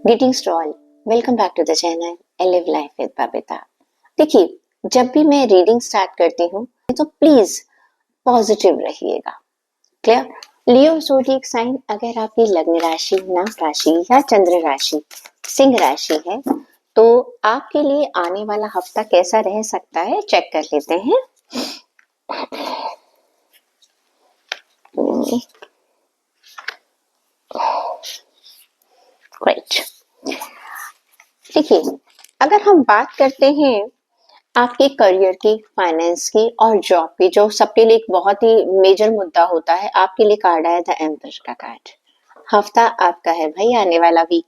Greetings to all. Welcome back to the channel I Live Life with Babita. देखिए, जब भी मैं reading start करती हूँ तो प्लीज पॉजिटिव रहिएगा। क्लियर? लियो ज़ोडिएक साइन अगर आपकी लग्न राशि, नाम राशि या चंद्र राशि सिंह राशि है तो आपके लिए आने वाला हफ्ता कैसा रह सकता है चेक कर लेते हैं। ग्रेट। देखिए, अगर हम बात करते हैं आपके करियर की, फाइनेंस की और जॉब की, जो सबके लिए एक बहुत ही मेजर मुद्दा होता है, आपके लिए कार्ड आया था एम्पर का कार्ड। हफ्ता आपका है भाई, आने वाला वीक।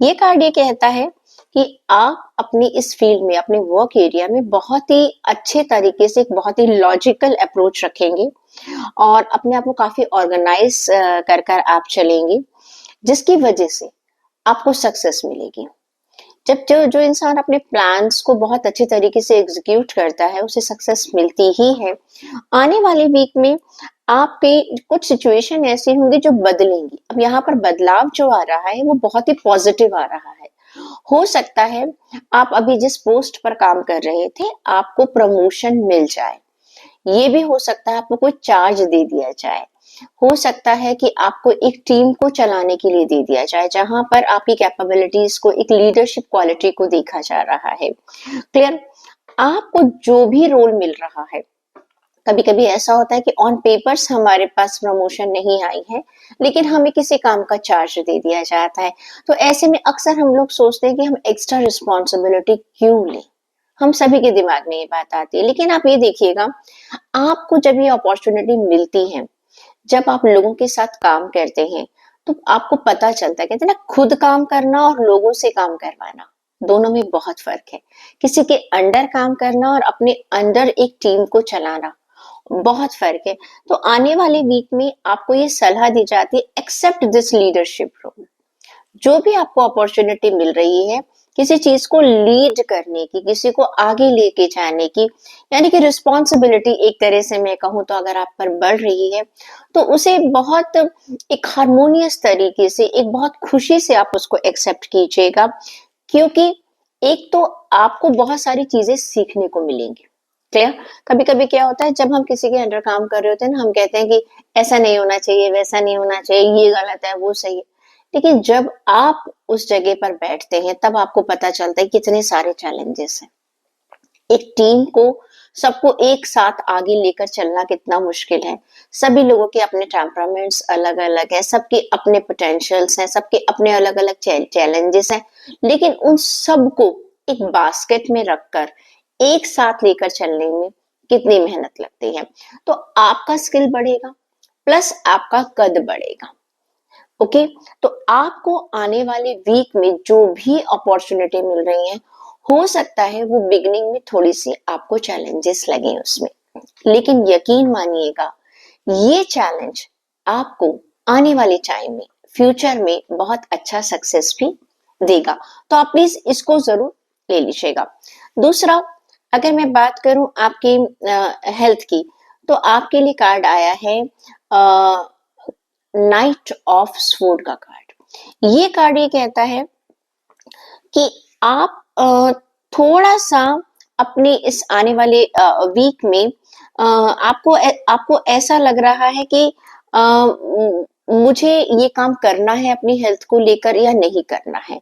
ये कार्ड ये कहता है कि आप अपनी इस फील्ड में, अपने वर्क एरिया में बहुत ही अच्छे तरीके से, एक बहुत ही लॉजिकल अप्रोच रखेंगे और अपने आप को काफी ऑर्गेनाइज कर कर आप चलेंगे, जिसकी वजह से आपको सक्सेस मिलेगी। जब जो इंसान अपने प्लान्स को बहुत अच्छे तरीके से एग्जीक्यूट करता है उसे सक्सेस मिलती ही है। आने वाले वीक में आप पे कुछ सिचुएशन ऐसी होंगी जो बदलेंगी। अब यहाँ पर बदलाव जो आ रहा है वो बहुत ही पॉजिटिव आ रहा है। हो सकता है आप अभी जिस पोस्ट पर काम कर रहे थे आपको प्रमोशन मिल जाए। ये भी हो सकता है आपको कोई चार्ज दे दिया जाए। हो सकता है कि आपको एक टीम को चलाने के लिए दे दिया जाए, जहां पर आपकी कैपेबिलिटीज को, एक लीडरशिप क्वालिटी को देखा जा रहा है। क्लियर? आपको जो भी रोल मिल रहा है, कभी कभी ऐसा होता है कि ऑन पेपर्स हमारे पास प्रमोशन नहीं आई है लेकिन हमें किसी काम का चार्ज दे दिया जाता है। तो ऐसे में अक्सर हम लोग सोचते हैं कि हम एक्स्ट्रा रिस्पॉन्सिबिलिटी क्यों लें। हम सभी के दिमाग में ये बात आती है, लेकिन आप ये देखिएगा, आपको जब ये अपॉर्चुनिटी मिलती है, जब आप लोगों के साथ काम करते हैं तो आपको पता चलता है, कहते हैं ना, खुद काम करना और लोगों से काम करवाना, दोनों में बहुत फर्क है। किसी के अंडर काम करना और अपने अंडर एक टीम को चलाना, बहुत फर्क है। तो आने वाले वीक में आपको ये सलाह दी जाती है, एक्सेप्ट दिस लीडरशिप रोल। जो भी आपको अपॉर्चुनिटी मिल रही है किसी चीज को लीड करने की, किसी को आगे लेके जाने की, यानी कि रिस्पॉन्सिबिलिटी एक तरह से मैं कहूँ तो अगर आप पर बढ़ रही है तो उसे बहुत एक हारमोनियस तरीके से, एक बहुत खुशी से आप उसको एक्सेप्ट कीजिएगा, क्योंकि एक तो आपको बहुत सारी चीजें सीखने को मिलेंगी। क्लियर? कभी कभी क्या होता है, जब हम किसी के अंडर काम कर रहे होते हैं ना, हम कहते हैं कि ऐसा नहीं होना चाहिए, वैसा नहीं होना चाहिए, ये गलत है, वो सही है। लेकिन जब आप उस जगह पर बैठते हैं तब आपको पता चलता है कितने सारे चैलेंजेस हैं। एक टीम को, सबको एक साथ आगे लेकर चलना कितना मुश्किल है। सभी लोगों के अपने टेम्परामेंट्स अलग अलग है, सबके अपने पोटेंशियल्स हैं, सबके अपने अलग अलग चैलेंजेस हैं, लेकिन उन सबको एक बास्केट में रखकर एक साथ लेकर चलने में कितनी मेहनत लगती है। तो आपका स्किल बढ़ेगा प्लस आपका कद बढ़ेगा। ओके? तो आपको आने वाले वीक में जो भी अपॉर्चुनिटी मिल रही है, हो सकता है वो बिगनिंग में थोड़ी सी आपको चैलेंजेस लगे उसमें, लेकिन यकीन मानिएगा ये चैलेंज आपको आने वाले टाइम में, फ्यूचर में बहुत अच्छा सक्सेस भी देगा। तो आप प्लीज इसको जरूर ले लीजिएगा। दूसरा, अगर मैं बात करूं आपकी हेल्थ की, तो आपके लिए कार्ड आया है नाइट ऑफ स्वॉर्ड का कार्ड। ये कार्ड ये कहता है कि आप थोड़ा सा अपने इस आने वाले वीक में आपको ऐसा लग रहा है कि मुझे ये काम करना है अपनी हेल्थ को लेकर या नहीं करना है।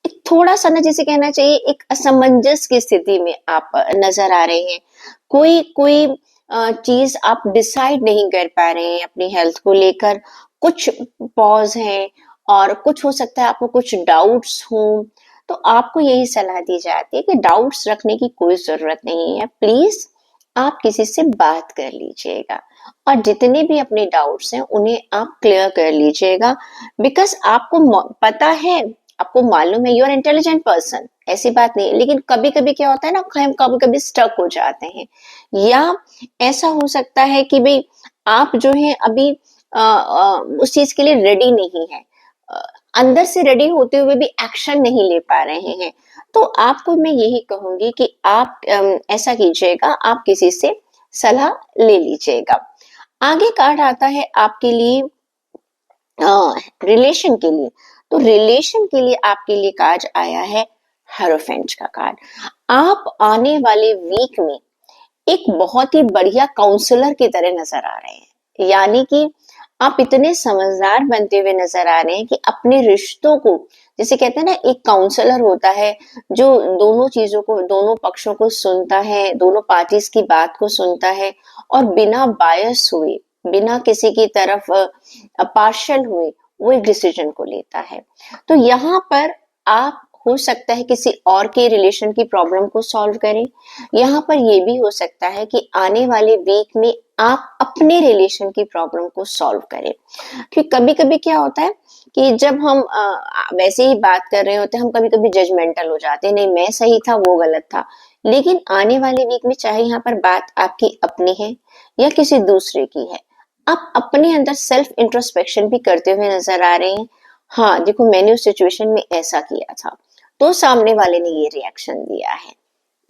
एक थोड़ा सा ना, जैसे कहना चाहिए, एक असमंजस की स्थिति में आप नजर आ रहे हैं। कोई कोई चीज आप डिसाइड नहीं कर पा रहे हैं अपनी हेल्थ को लेकर। कुछ पॉज है और कुछ हो सकता है आपको कुछ डाउट्स हों। तो आपको यही सलाह दी जाती है कि डाउट्स रखने की कोई जरूरत नहीं है। प्लीज आप किसी से बात कर लीजिएगा और जितने भी अपने डाउट्स हैं उन्हें आप क्लियर कर लीजिएगा। बिकॉज आपको पता है, आपको मालूम है, यू आर इंटेलिजेंट पर्सन, ऐसी बात नहीं है, लेकिन कभी कभी क्या होता है ना, हम कभी कभी स्टक हो जाते हैं। या ऐसा हो सकता है कि भाई आप जो है अभी उस चीज के लिए रेडी नहीं है, अ, अंदर से रेडी होते हुए भी एक्शन नहीं ले पा रहे हैं। तो आपको मैं यही कहूंगी कि आप ऐसा कीजिएगा, आप किसी से सलाह ले लीजिएगा। आगे कार्ड आता है आपके लिए रिलेशन के लिए। तो रिलेशन के लिए आपके लिए कार्ड आया है हेरोफेंट का कार्ड। आप आने वाले वीक में एक बहुत ही बढ़िया काउंसलर की तरह नजर आ रहे हैं, यानी कि आप इतने समझदार बनते हुए नजर आ रहे हैं कि अपने रिश्तों को, जैसे कहते हैं ना, एक काउंसलर होता है जो दोनों चीजों को, दोनों पक्षों को सुनता है, दोनों पार्टीज की बात को सुनता है और बिना बायस हुए, बिना किसी की तरफ पार्शल हुए वो एक डिसीजन को लेता है। तो यहाँ पर आप हो सकता है किसी और के रिलेशन की प्रॉब्लम को सॉल्व करें। यहाँ पर ये भी हो सकता है कि आने वाले वीक में आप अपने रिलेशन की प्रॉब्लम को सॉल्व करें। क्योंकि कभी कभी क्या होता है कि जब हम वैसे ही बात कर रहे होते हैं, हम कभी कभी जजमेंटल हो जाते हैं, नहीं मैं सही था वो गलत था। लेकिन आने वाले वीक में चाहे यहाँ पर बात आपकी अपनी है या किसी दूसरे की है, आप अपने अंदर सेल्फ इंट्रोस्पेक्शन भी करते हुए नजर आ रहे हैं। हाँ देखो, मैंने उस सिचुएशन में ऐसा किया था तो सामने वाले ने ये रिएक्शन दिया है,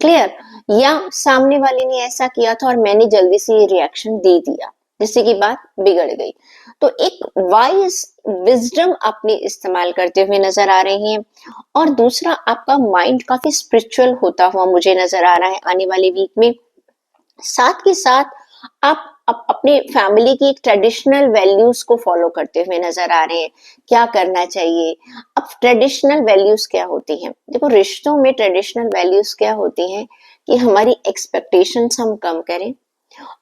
क्लियर। या सामने वाले ने ऐसा किया था और मैंने जल्दी से ये रिएक्शन दे दिया, जिससे कि बात बिगड़ गई। तो एक वाइज विजडम अपने इस्तेमाल करते हुए नजर आ रहे हैं। और दूसरा, आपका माइंड काफी स्पिरिचुअल होता हुआ मुझे नजर आ रहा है आने वाले वीक में। साथ के साथ आप अपने फैमिली की एक ट्रेडिशनल वैल्यूज को फॉलो करते हुए नजर आ रहे हैं। क्या करना चाहिए? अब ट्रेडिशनल वैल्यूज क्या होती हैं? देखो, रिश्तों में ट्रेडिशनल वैल्यूज क्या होती हैं कि हमारी एक्सपेक्टेशंस हम कम करें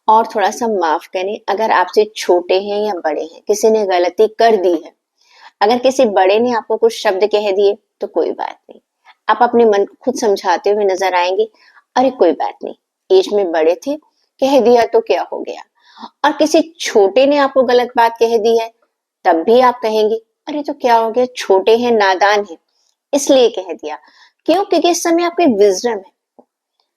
और थोड़ा सा माफ करें। अगर आपसे छोटे हैं या बड़े हैं, किसी ने गलती कर दी है, अगर किसी बड़े ने आपको कुछ शब्द कह दिए तो कोई बात नहीं, आप अपने मन को खुद समझाते हुए नजर आएंगे, अरे कोई बात नहीं, एज में बड़े थे, कह दिया तो क्या हो गया। और किसी छोटे ने आपको गलत बात कह दी है, तब भी आप कहेंगे अरे तो क्या हो गया, छोटे हैं, नादान है, इसलिए कह दिया। क्यों? क्योंकि इस समय आपके विजडम है,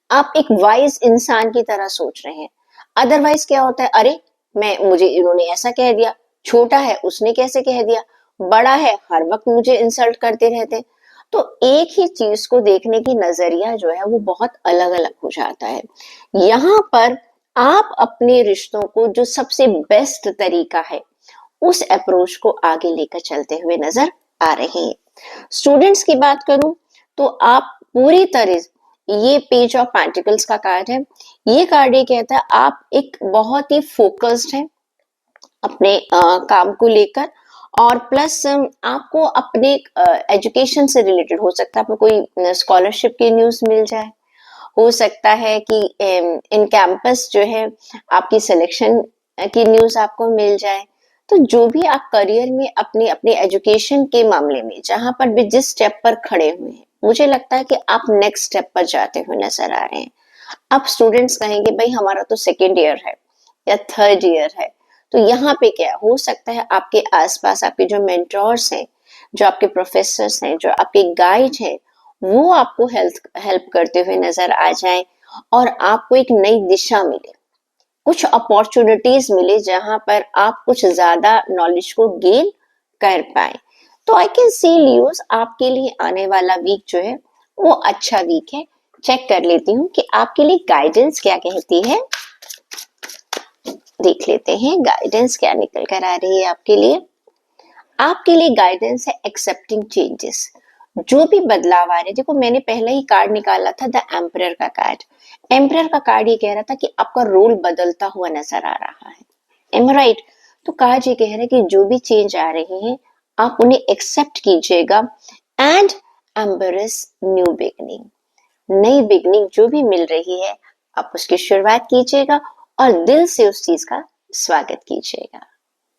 आप एक वाइज इंसान की तरह सोच रहे हैं। अदरवाइज क्या होता है, अरे मुझे इन्होंने ऐसा कह दिया, छोटा है उसने कैसे कह दिया, बड़ा है हर वक्त मुझे इंसल्ट करते रहते हैं। तो एक ही चीज को देखने की नजरिया जो है वो बहुत अलग अलग हो जाता है। यहाँ पर आप अपने रिश्तों को जो सबसे बेस्ट तरीका है उस अप्रोच को आगे लेकर चलते हुए नजर आ रहे हैं। स्टूडेंट्स की बात करूं तो आप पूरी तरह, ये पेज ऑफ पेंटिकल्स का कार्ड है। ये कार्ड ये कहता है आप एक बहुत ही फोकस्ड है अपने काम को लेकर। और प्लस आपको अपने एजुकेशन से रिलेटेड हो सकता है आपको कोई स्कॉलरशिप की न्यूज मिल जाए, हो सकता है कि इन कैंपस जो है आपकी सिलेक्शन की न्यूज आपको मिल जाए। तो जो भी आप करियर में अपने अपने एजुकेशन के मामले में जहां पर भी जिस स्टेप पर खड़े हुए हैं, मुझे लगता है कि आप नेक्स्ट स्टेप पर जाते हुए नजर आ रहे हैं। अब स्टूडेंट्स कहेंगे भाई हमारा तो सेकेंड ईयर है या थर्ड ईयर है, तो यहाँ पे क्या हो सकता है, आपके आसपास आपके जो मेंटोर्स हैं, जो आपके प्रोफेसर्स हैं, जो आपके गाइड हैं, वो आपको हेल्प करते हुए नजर आ जाए और आपको एक नई दिशा मिले, कुछ अपॉर्चुनिटीज मिले जहां पर आप कुछ ज्यादा नॉलेज को गेन कर पाए। तो आई कैन सी लियोस, आपके लिए आने वाला वीक जो है वो अच्छा वीक है। चेक कर लेती हूँ कि आपके लिए गाइडेंस क्या कहती है। देख लेते हैं गाइडेंस क्या निकल कर आ रही है आपके लिए। आपके लिए गाइडेंस है एक्सेप्टिंग चेंजेस। जो भी बदलाव आ रहे, देखो मैंने पहले ही कार्ड निकाला था द एम्परर का कार्ड। एम्परर का कार्ड ये कह रहा था कि आपका रोल बदलता हुआ नजर आ रहा है, एम राइट। तो कार्ड ये कह रहा है कि जो भी चेंज आ रहे हैं आप उन्हें एक्सेप्ट कीजिएगा एंड एम्बरेस न्यू बिगनिंग। नई बिगनिंग जो भी मिल रही है आप उसकी शुरुआत कीजिएगा और दिल से उस चीज का स्वागत कीजिएगा।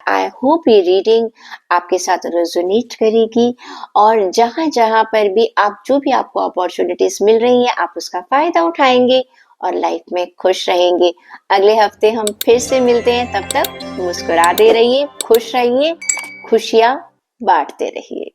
आई होप ये रीडिंग आपके साथ रेजोनेट करेगी और जहां जहां पर भी आप, जो भी आपको अपॉर्चुनिटीज मिल रही है, आप उसका फायदा उठाएंगे और लाइफ में खुश रहेंगे। अगले हफ्ते हम फिर से मिलते हैं, तब तक मुस्कुराते रहिए, खुश रहिए, खुशियां बांटते रहिए।